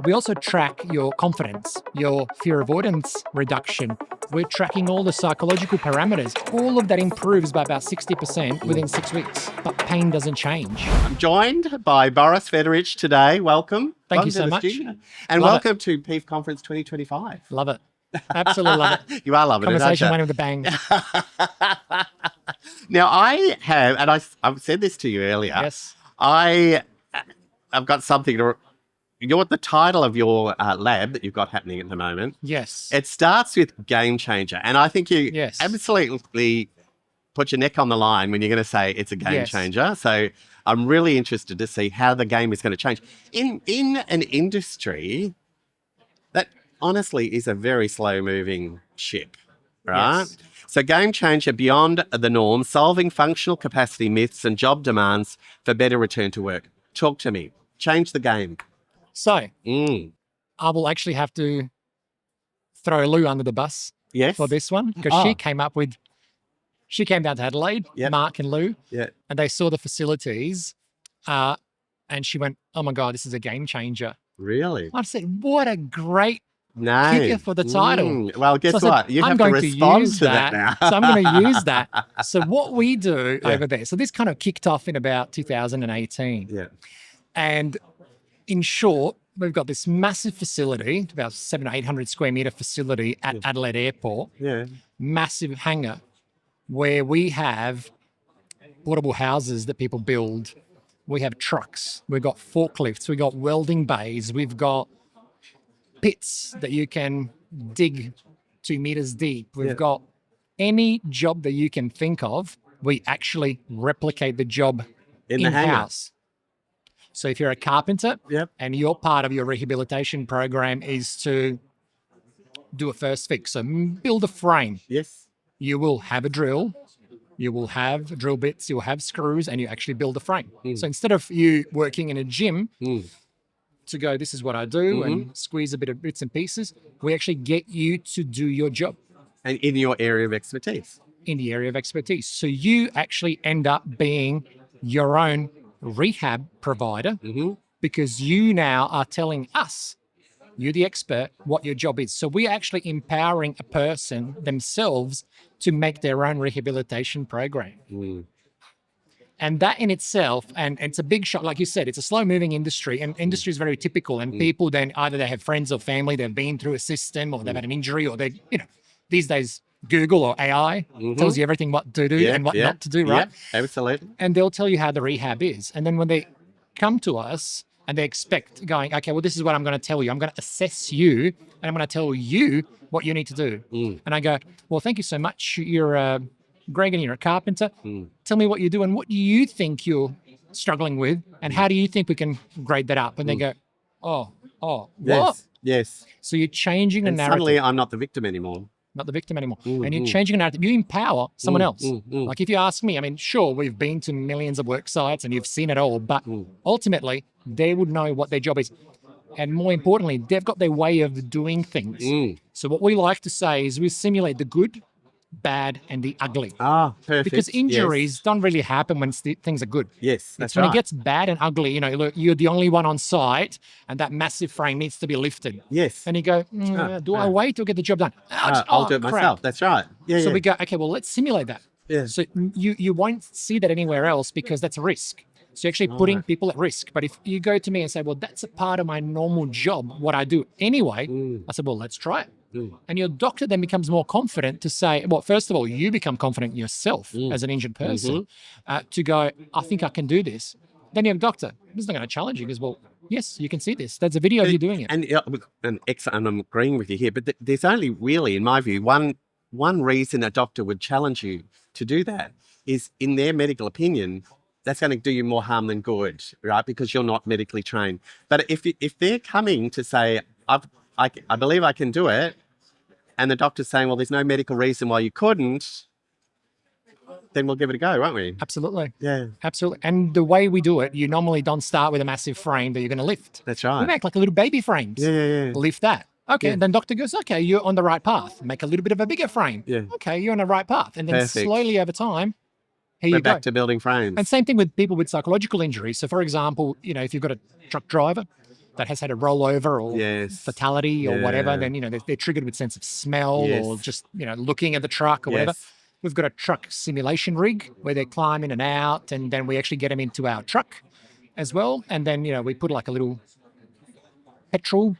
We also track your confidence, your fear avoidance reduction. We're tracking all the psychological parameters. All of that improves by about 60% within 6 weeks, but pain doesn't change. I'm joined by Boris Fedoric today. Welcome. Thank you Welcome so to the much. studio. And Love welcome to PIEF Conference 2025. Love it. Absolutely love it. You are loving Conversation it, went aren't with a bang. you? Now, I have, and I've said this to you earlier. Yes. I've got something to... You're the title of your lab that you've got happening at the moment. Yes. It starts with game changer. And I think you Yes. absolutely put your neck on the line when you're going to say it's a game Yes. changer. So I'm really interested to see how the game is going to change. In an industry that honestly is a very slow moving ship, right? Yes. So game changer beyond the norm, solving functional capacity myths and job demands for better return to work. Talk to me. Change the game. So I will actually have to throw Lou under the bus Yes. for this one because Oh. she came down to Adelaide, Yep. Mark and Lou, Yeah. and they saw the facilities and she went, oh my God, this is a game changer. Really? I said, what a great No. kicker for the title. Well, guess So I said, what? You I'm have to going respond use to that now. So I'm going to use that. So what we do Yeah. over there, so this kind of kicked off in about 2018. Yeah. And in short, we've got this massive facility, about 700 or 800 square meter facility at Adelaide Airport, Yeah. massive hangar where we have portable houses that people build. We have trucks, we've got forklifts, we've got welding bays, we've got pits that you can dig 2 meters deep. We've Yeah. got any job that you can think of, we actually replicate the job In the hangar. in-house. So if you're a carpenter Yep. and your part of your rehabilitation program is to do a first fix, so build a frame, Yes. you will have a drill, you will have drill bits, you'll have screws, and you actually build a frame. So instead of you working in a gym to go, this is what I do, and squeeze a bit of bits and pieces, we actually get you to do your job And in your area of expertise. in the area of expertise. So you actually end up being your own rehab provider because you now are telling us, you're the expert, what your job is. So we're actually empowering a person themselves to make their own rehabilitation program. And that in itself, and it's a big shot, like you said, it's a slow moving industry, and industry is very typical. And people then either they have friends or family, they've been through a system, or they've had an injury, or they, these days Google or AI tells you everything what to do and what not to do, right? Yeah, absolutely. And they'll tell you how the rehab is. And then when they come to us and they expect going, okay, well, this is what I'm going to tell you. I'm going to assess you and I'm going to tell you what you need to do. And I go, well, thank you so much. You're Greg and you're a carpenter. Tell me what you do and what do you think you're struggling with and how do you think we can grade that up? And they go, oh, what? Yes. Yes. So you're changing the And narrative. suddenly I'm not the victim anymore. Not the victim anymore. And you're changing a narrative. You empower someone else. Like if you ask me, I mean, sure, we've been to millions of work sites and you've seen it all, but ultimately they would know what their job is. And more importantly, they've got their way of doing things. So what we like to say is we simulate the good, bad, and the ugly. Ah, perfect. Because injuries don't really happen when things are good. Yes, that's It's when right. it gets bad and ugly, look, you're the only one on site and that massive frame needs to be lifted. Yes. And you go, do I wait or get the job done? I'll do it crap. myself. That's right. Yeah, So yeah. we go, okay, well, let's simulate that. Yeah. So you won't see that anywhere else because that's a risk. So you're actually putting people at risk. But if you go to me and say, well, that's a part of my normal job, what I do anyway, I said, well, let's try it. And your doctor then becomes more confident to say, well, first of all, you become confident yourself as an injured person to go, I think I can do this. Then your doctor is not going to challenge you because, well, yes, you can see this. There's a video of you doing it. And excellent, I'm agreeing with you here, but there's only really, in my view, one reason a doctor would challenge you to do that is, in their medical opinion, that's going to do you more harm than good, right? Because you're not medically trained. But if they're coming to say, I believe I can do it, and the doctor's saying, well, there's no medical reason why you couldn't, then we'll give it a go, won't we? Absolutely. Yeah. Absolutely. And the way we do it, you normally don't start with a massive frame that you're going to lift. That's We right. make like a little baby frames. Yeah. Lift that. Okay. And then doctor goes, okay, you're on the right path. Make a little bit of a bigger frame. Yeah. Okay, you're on the right path. And then Perfect. slowly over time, here We're you go. back to building frames. And same thing with people with psychological injuries. So for example, if you've got a truck driver that has had a rollover or Yes. fatality or whatever, Yeah. then, they're triggered with sense of smell or Yes. just, looking at the truck or whatever. Yes. We've got a truck simulation rig where they climb in and out, and then we actually get them into our truck as well. And then, we put like a little petrol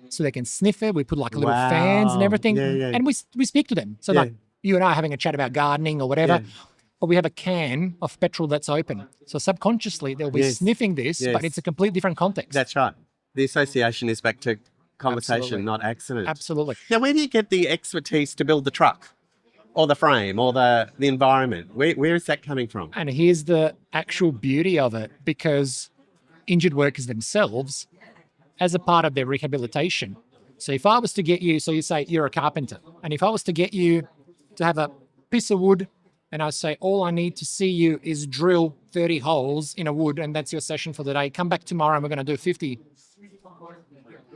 so they can sniff it. We put like little fans and Wow. everything. Yeah, yeah. And we speak to them. So Yeah. like you and I are having a chat about gardening or whatever, Yeah. but we have a can of petrol that's open. So subconsciously they'll be Yes. sniffing this, but Yes. it's a completely different context. That's right. The association is back to conversation, Absolutely. not accident. Absolutely. Now, where do you get the expertise to build the truck or the frame or the environment? Where is that coming from? And here's the actual beauty of it, because injured workers themselves, as a part of their rehabilitation. So if I was to get you, so you say you're a carpenter, and if I was to get you to have a piece of wood, and I say, all I need to see you is drill 30 holes in a wood, and that's your session for the day. Come back tomorrow and we're going to do 50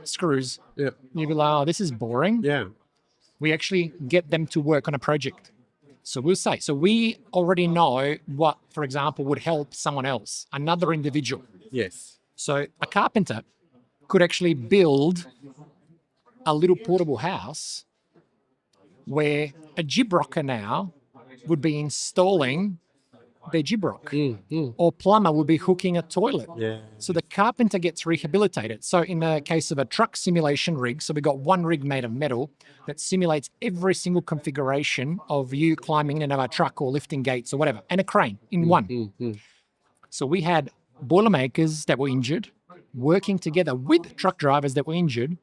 screws. Yeah. You'd be like, oh, this is boring. Yeah. We actually get them to work on a project. So we'll say, so we already know what, for example, would help someone else, another individual. Yes. So a carpenter could actually build a little portable house where a jib rocker now would be installing their jib rock, or plumber would be hooking a toilet. Yeah. So the carpenter gets rehabilitated. So in the case of a truck simulation rig, so we've got one rig made of metal that simulates every single configuration of you climbing in and out of a truck or lifting gates or whatever, and a crane in one. So we had boilermakers that were injured working together with truck drivers that were injured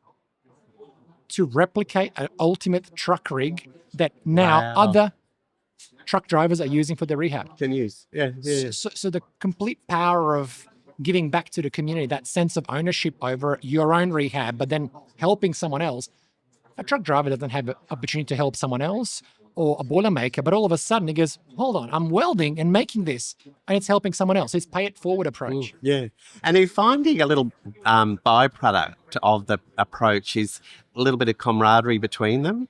to replicate an ultimate truck rig that now Wow. other truck drivers are using for their rehab. Can use. Yeah. Yeah. So the complete power of giving back to the community, that sense of ownership over your own rehab, but then helping someone else. A truck driver doesn't have an opportunity to help someone else, or a boilermaker, but all of a sudden he goes, hold on, I'm welding and making this, and it's helping someone else. It's pay it forward approach. Yeah. And you're finding a little byproduct of the approach is a little bit of camaraderie between them.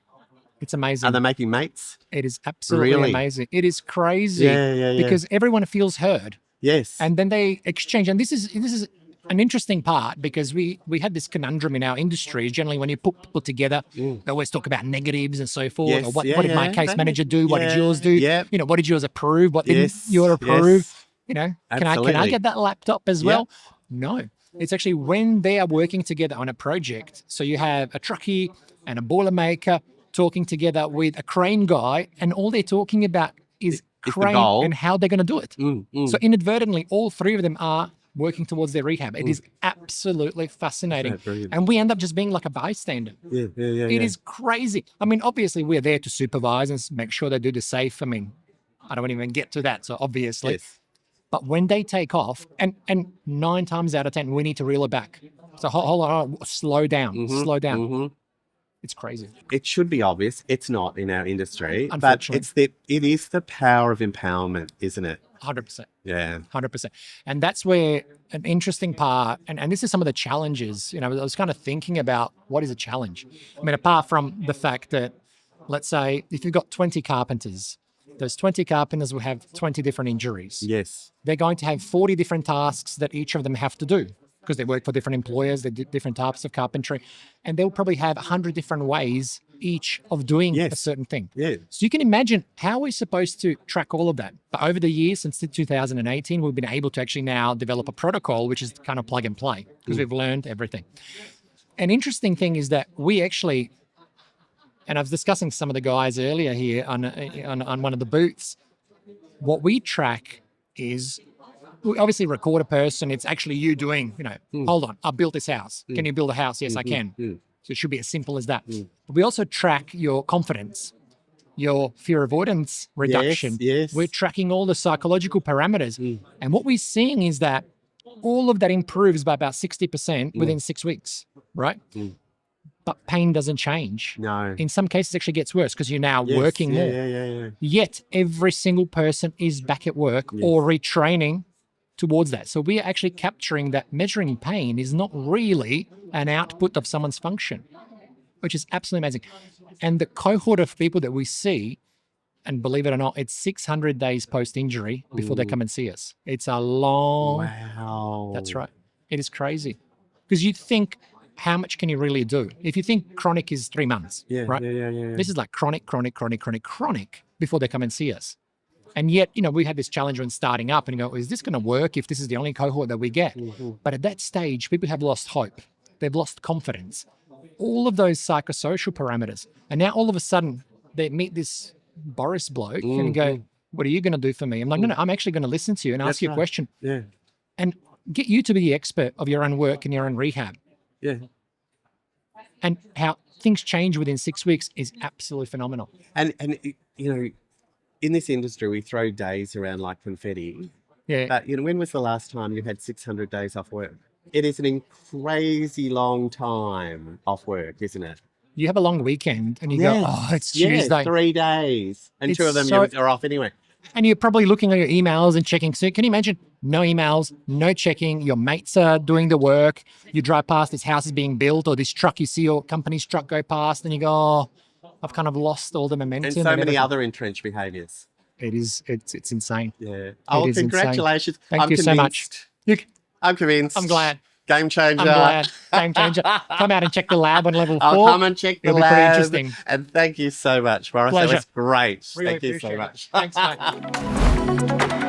It's amazing. Are they making mates? It is absolutely Really? amazing. It is crazy Yeah. because everyone feels heard, Yes. and then they exchange. And this is an interesting part, because we had this conundrum in our industry. Generally, when you put people together, they always talk about negatives and so forth. Yes. Or what Yeah, did my yeah. case manager do? What did Yeah. yours do? Yeah. What did yours approve? What didn't Yes. yours approve? Yes. Can I Absolutely. get that laptop as Yeah. well? No. It's actually when they are working together on a project. So you have a truckie and a boilermaker talking together with a crane guy, and all they're talking about is the crane goal. and how they're going to do it. So inadvertently, all three of them are working towards their rehab. It is absolutely fascinating. Brilliant. And we end up just being like a bystander. Yeah. It is crazy. I mean, obviously, we're there to supervise and make sure they do the safe. I mean, I don't even get to that, so obviously. Yes. But when they take off, and 9 times out of 10, we need to reel it back. So hold on, slow down, slow down. It's crazy. It should be obvious. It's not in our industry, but Unfortunately. it is the power of empowerment, isn't it? 100%. Yeah. 100%. And that's where an interesting part, and this is some of the challenges, I was kind of thinking about what is a challenge. I mean, apart from the fact that, let's say, if you've got 20 carpenters, those 20 carpenters will have 20 different injuries. Yes. They're going to have 40 different tasks that each of them have to do, because they work for different employers, they do different types of carpentry, and they'll probably have 100 different ways each of doing a certain thing. Yeah. So you can imagine how we're supposed to track all of that. But over the years, since 2018, we've been able to actually now develop a protocol, which is kind of plug and play, because we've learned everything. An interesting thing is that we actually, and I was discussing some of the guys earlier here on one of the booths, what we track is, we obviously record a person. It's actually you doing, hold on, I built this house. Can you build a house? Yes, I can. So it should be as simple as that. But we also track your confidence, your fear avoidance reduction. Yes. We're tracking all the psychological parameters. And what we're seeing is that all of that improves by about 60% within 6 weeks, right? But pain doesn't change. No. In some cases, it actually gets worse because you're now working more. Yeah. Yet every single person is back at work or retraining towards that. So we are actually capturing that measuring pain is not really an output of someone's function, which is absolutely amazing. And the cohort of people that we see, and believe it or not, it's 600 days post-injury before they come and see us. It's a long... Wow. That's right. It is crazy. Because you think, how much can you really do? If you think chronic is 3 months, right? Yeah. This is like chronic before they come and see us. And yet, we had this challenge when starting up and you go, is this going to work if this is the only cohort that we get? But at that stage, people have lost hope. They've lost confidence. All of those psychosocial parameters. And now all of a sudden they meet this Boris bloke and go, what are you going to do for me? I'm like, no, I'm actually going to listen to you and ask you a question. Yeah. And get you to be the expert of your own work and your own rehab. Yeah. And how things change within 6 weeks is absolutely phenomenal. And in this industry, we throw days around like confetti. Yeah. But, when was the last time you had 600 days off work? It is an crazy long time off work, isn't it? You have a long weekend and you go, oh, it's Tuesday. 3 days. And It's 2 of them are off anyway. And you're probably looking at your emails and checking. So can you imagine no emails, no checking, your mates are doing the work, you drive past, this house is being built, or this truck, you see your company's truck go past and you go, oh, I've kind of lost all the momentum. And so many everything. other entrenched behaviours. It's insane. Yeah. Oh, is congratulations. Insane. Thank you so much. I'm convinced. I'm glad. Game changer. I'm glad. Game changer. Come out and check the lab on level 4. I'll come and check the It'll lab. be pretty interesting. And thank you so much, Boris. Pleasure. That was great. Really Thank you so appreciate it. much. Thanks, mate.